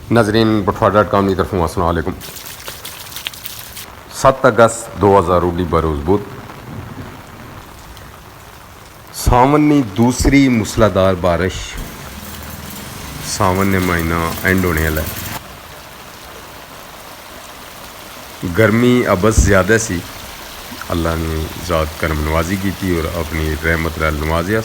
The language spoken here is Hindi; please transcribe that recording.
नाजरीन बटवा.com की तरफों अस्सलाम वालेकुम। 7 अगस्त 2019 बरोज़ बुध सावन की दूसरी मूसलाधार बारिश। सावन ने महीना एंड होने वाला है। गर्मी अबस ज़्यादा सी, अल्लाह ने ज़ात करम नवाजी की थी और अपनी रहमत नाल नवाजिया।